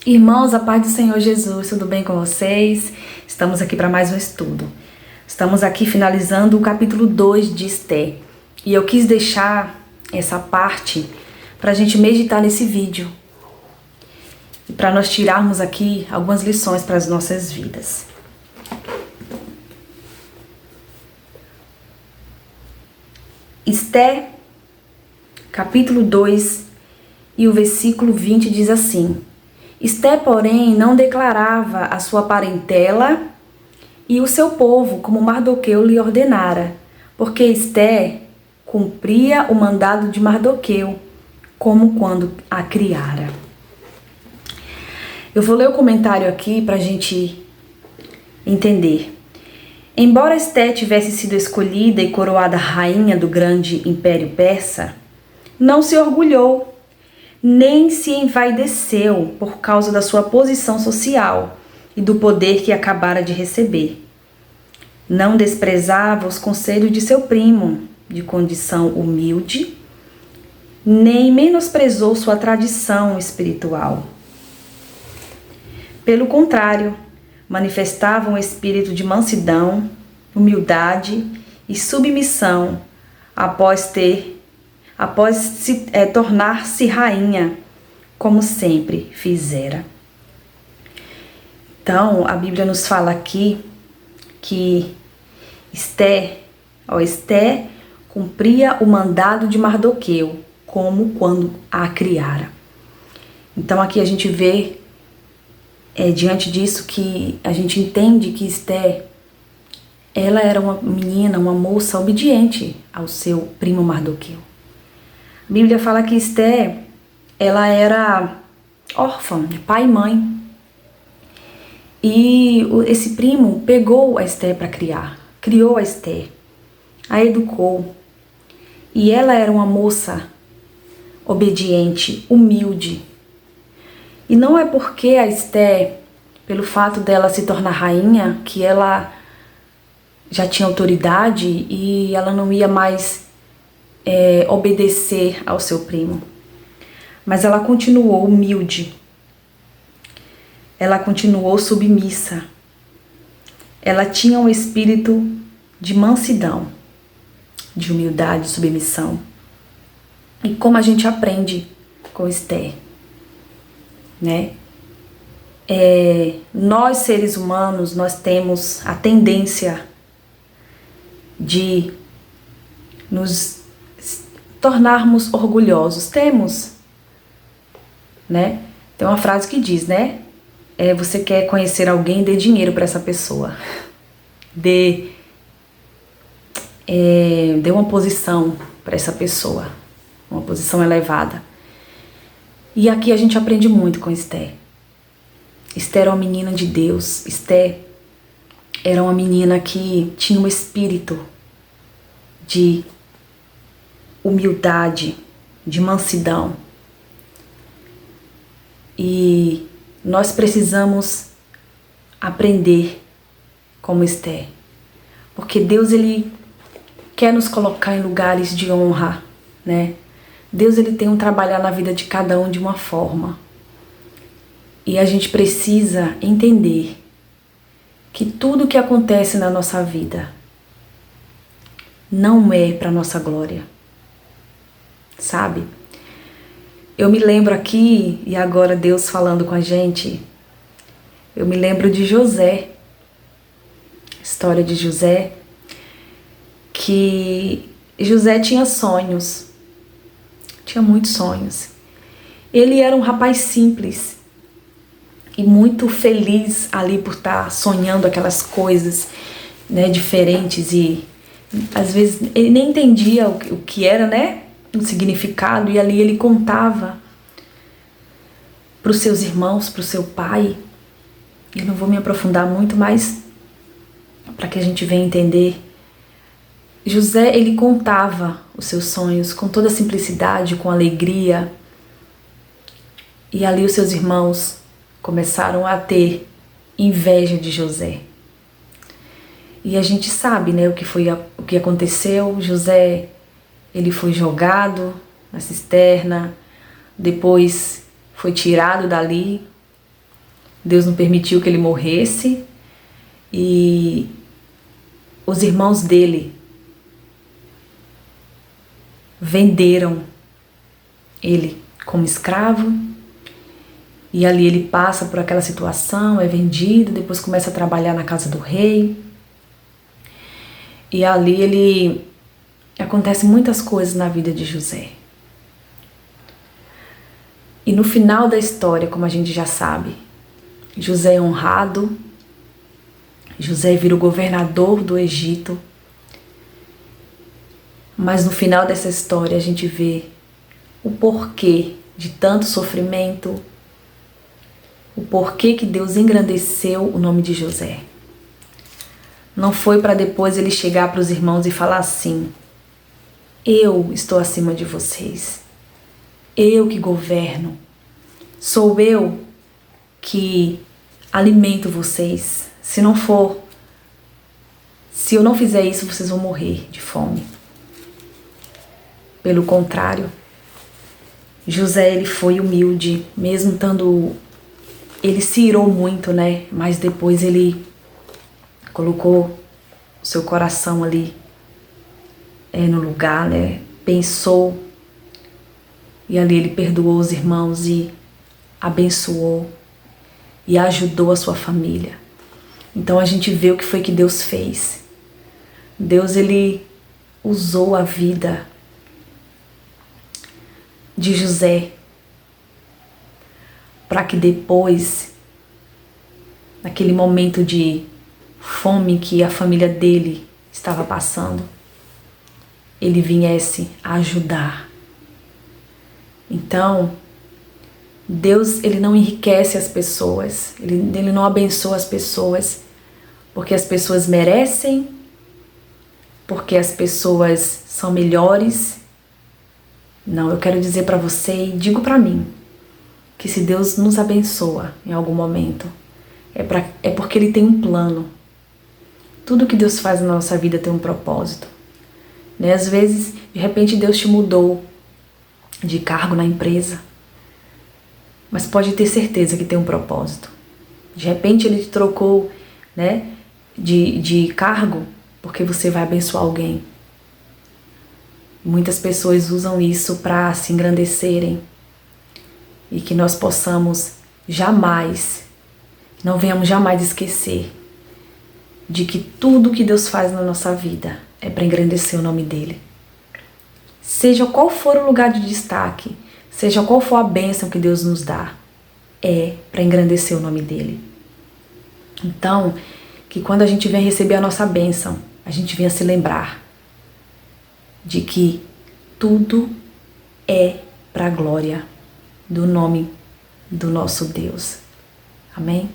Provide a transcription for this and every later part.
Irmãos, a paz do Senhor Jesus, tudo bem com vocês? Estamos aqui para mais um estudo. Estamos aqui finalizando o capítulo 2 de Esté. E eu quis deixar essa parte para a gente meditar nesse vídeo. E para nós tirarmos aqui algumas lições para as nossas vidas. Esté, capítulo 2 e o versículo 20 diz assim: Esté, porém, não declarava a sua parentela e o seu povo, como Mardoqueu lhe ordenara, porque Esté cumpria o mandado de Mardoqueu, como quando a criara. Eu vou ler o comentário aqui para a gente entender. Embora Esté tivesse sido escolhida e coroada rainha do grande império persa, não se orgulhou, nem se envaideceu por causa da sua posição social e do poder que acabara de receber. Não desprezava os conselhos de seu primo, de condição humilde, nem menosprezou sua tradição espiritual. Pelo contrário, manifestava um espírito de mansidão, humildade e submissão após tornar-se rainha, como sempre fizera. Então, a Bíblia nos fala aqui que Esté cumpria o mandado de Mardoqueu, como quando a criara. Então, aqui a gente vê, diante disso, que a gente entende que Esté, ela era uma menina, uma moça obediente ao seu primo Mardoqueu. A Bíblia fala que Esté, ela era órfã de pai e mãe. E esse primo pegou a Esté para criar, criou a Esté, a educou. E ela era uma moça obediente, humilde. E não é porque a Esté, pelo fato dela se tornar rainha, que ela já tinha autoridade e ela não ia mais obedecer ao seu primo. Mas ela continuou humilde. Ela continuou submissa. Ela tinha um espírito de mansidão, de humildade, submissão. E como a gente aprende com Esté, né? Nós, seres humanos, nós temos a tendência de nos tornarmos orgulhosos. Temos, né? Tem uma frase que diz, né? Você quer conhecer alguém, dê dinheiro para essa pessoa. Dê uma posição para essa pessoa, uma posição elevada. E aqui a gente aprende muito com Esté. Esté era uma menina de Deus. Esté era uma menina que tinha um espírito de humildade, de mansidão. E nós precisamos aprender como Esté, porque Deus, ele quer nos colocar em lugares de honra, né? Deus, ele tem um trabalhar na vida de cada um de uma forma. E a gente precisa entender que tudo que acontece na nossa vida não é para nossa glória, sabe? Eu me lembro aqui, e agora Deus falando com a gente, eu me lembro de José, história de José, que José tinha sonhos, tinha muitos sonhos. Ele era um rapaz simples e muito feliz ali por estar sonhando aquelas coisas, né, diferentes, e às vezes ele nem entendia o que era, né? O significado, e ali ele contava para os seus irmãos, para o seu pai. Eu não vou me aprofundar muito, mas para que a gente venha entender, José, ele contava os seus sonhos com toda simplicidade, com alegria, e ali os seus irmãos começaram a ter inveja de José. E a gente sabe, né, o que aconteceu. José, ele foi jogado na cisterna, depois foi tirado dali Deus não permitiu que ele morresse e os irmãos dele venderam ele como escravo. E ali ele passa por aquela situação, é vendido, depois começa a trabalhar na casa do rei. E ali acontece muitas coisas na vida de José. E no final da história, como a gente já sabe, José é honrado, José vira o governador do Egito. Mas no final dessa história a gente vê o porquê de tanto sofrimento, o porquê que Deus engrandeceu o nome de José. Não foi para depois ele chegar para os irmãos e falar assim: eu estou acima de vocês, eu que governo, sou eu que alimento vocês. Se eu não fizer isso, vocês vão morrer de fome. Pelo contrário, José ele foi humilde, mesmo estando... Ele se irou muito, né? Mas depois ele colocou o seu coração ali no lugar, né? Pensou, e ali ele perdoou os irmãos e abençoou e ajudou a sua família. Então a gente vê o que foi que Deus fez. Deus ele usou a vida de José para que depois, naquele momento de fome que a família dele estava passando, ele viesse a ajudar. Então, Deus ele não enriquece as pessoas, ele não abençoa as pessoas porque as pessoas merecem, porque as pessoas são melhores. Não, eu quero dizer para você e digo para mim que se Deus nos abençoa em algum momento, é porque Ele tem um plano. Tudo que Deus faz na nossa vida tem um propósito. Né? Às vezes, de repente, Deus te mudou de cargo na empresa, mas pode ter certeza que tem um propósito. De repente, Ele te trocou, né, de cargo porque você vai abençoar alguém. Muitas pessoas usam isso para se engrandecerem e que nós possamos não venhamos jamais esquecer de que tudo que Deus faz na nossa vida é para engrandecer o nome dEle. Seja qual for o lugar de destaque, seja qual for a bênção que Deus nos dá, é para engrandecer o nome dEle. Então, que quando a gente vem receber a nossa bênção, a gente venha se lembrar de que tudo é para a glória do nome do nosso Deus. Amém?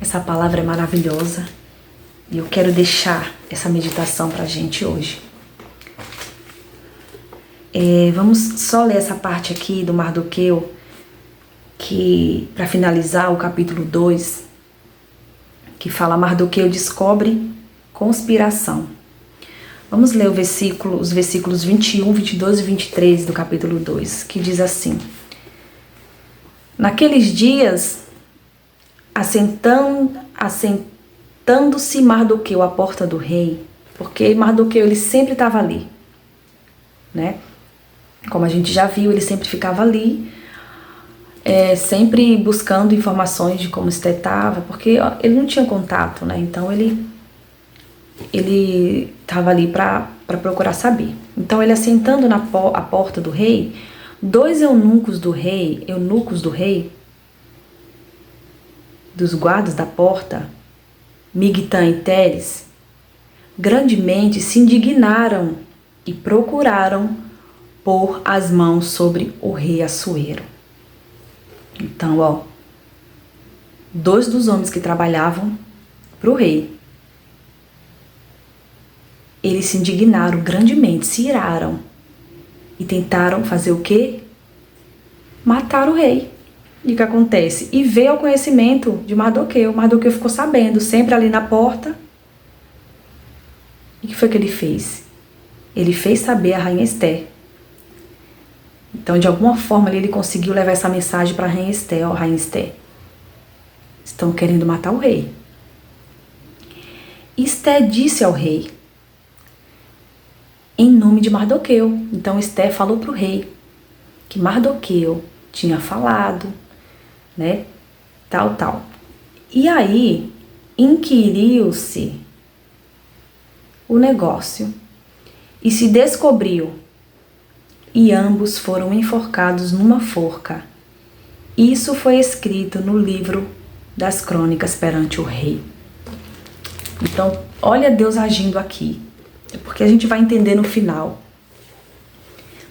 Essa palavra é maravilhosa e eu quero deixar essa meditação para a gente hoje. Vamos só ler essa parte aqui do Mardoqueu, que para finalizar o capítulo 2, que fala: Mardoqueu descobre conspiração. Vamos ler os versículos 21, 22 e 23 do capítulo 2, que diz assim: Naqueles dias, assentando-se Mardoqueu à porta do rei, porque Mardoqueu ele sempre estava ali, né? Como a gente já viu, ele sempre ficava ali, sempre buscando informações de como Esté estava, porque ele não tinha contato, né? Então ele estava ali para procurar saber. Então ele, assentando à porta do rei, 2 eunucos do rei, dos guardas da porta, Migtan e Teres, grandemente se indignaram e procuraram pôr as mãos sobre o rei Assuero. Então, 2 dos homens que trabalhavam para o rei, eles se indignaram grandemente, se iraram e tentaram fazer o quê? Matar o rei. E o que acontece? E veio ao conhecimento de Mardoqueu. Mardoqueu ficou sabendo, sempre ali na porta. E o que foi que ele fez? Ele fez saber a rainha Esté. Então, de alguma forma, ele conseguiu levar essa mensagem para a rainha Esté. Rainha Esté, estão querendo matar o rei. Esté disse ao rei, em nome de Mardoqueu. Então Esté falou para o rei que Mardoqueu tinha falado, né, tal. E aí inquiriu-se o negócio e se descobriu, e ambos foram enforcados numa forca. Isso foi escrito no livro das crônicas perante o rei. Então, olha Deus agindo aqui, porque a gente vai entender no final.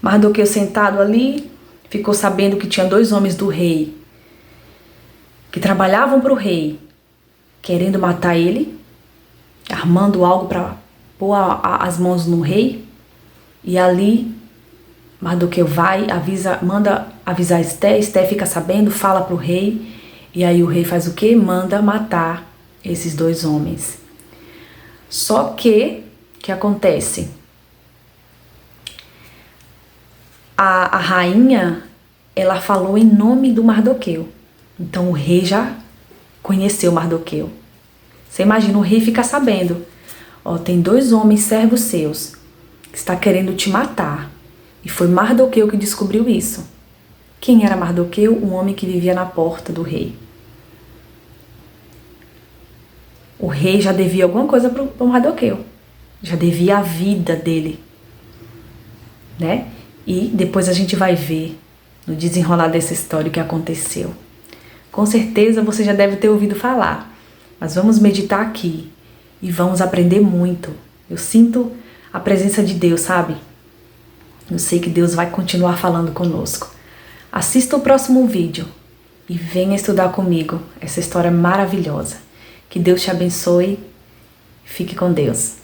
Mardoqueu sentado ali, ficou sabendo que tinha 2 homens do rei, que trabalhavam para o rei, querendo matar ele, armando algo para pôr as mãos no rei. E ali Mardoqueu vai, manda avisar Esté. Esté fica sabendo, fala para o rei. E aí o rei faz o quê? Manda matar esses 2 homens. Só que, o que acontece? A rainha, ela falou em nome do Mardoqueu. Então o rei já conheceu Mardoqueu. Você imagina, o rei fica sabendo. Ó, tem 2 homens servos seus que está querendo te matar. E foi Mardoqueu que descobriu isso. Quem era Mardoqueu? Um homem que vivia na porta do rei. O rei já devia alguma coisa para o Mardoqueu. Já devia a vida dele, né? E depois a gente vai ver no desenrolar dessa história o que aconteceu. Com certeza você já deve ter ouvido falar, mas vamos meditar aqui e vamos aprender muito. Eu sinto a presença de Deus, sabe? Eu sei que Deus vai continuar falando conosco. Assista o próximo vídeo e venha estudar comigo essa história maravilhosa. Que Deus te abençoe. Fique com Deus.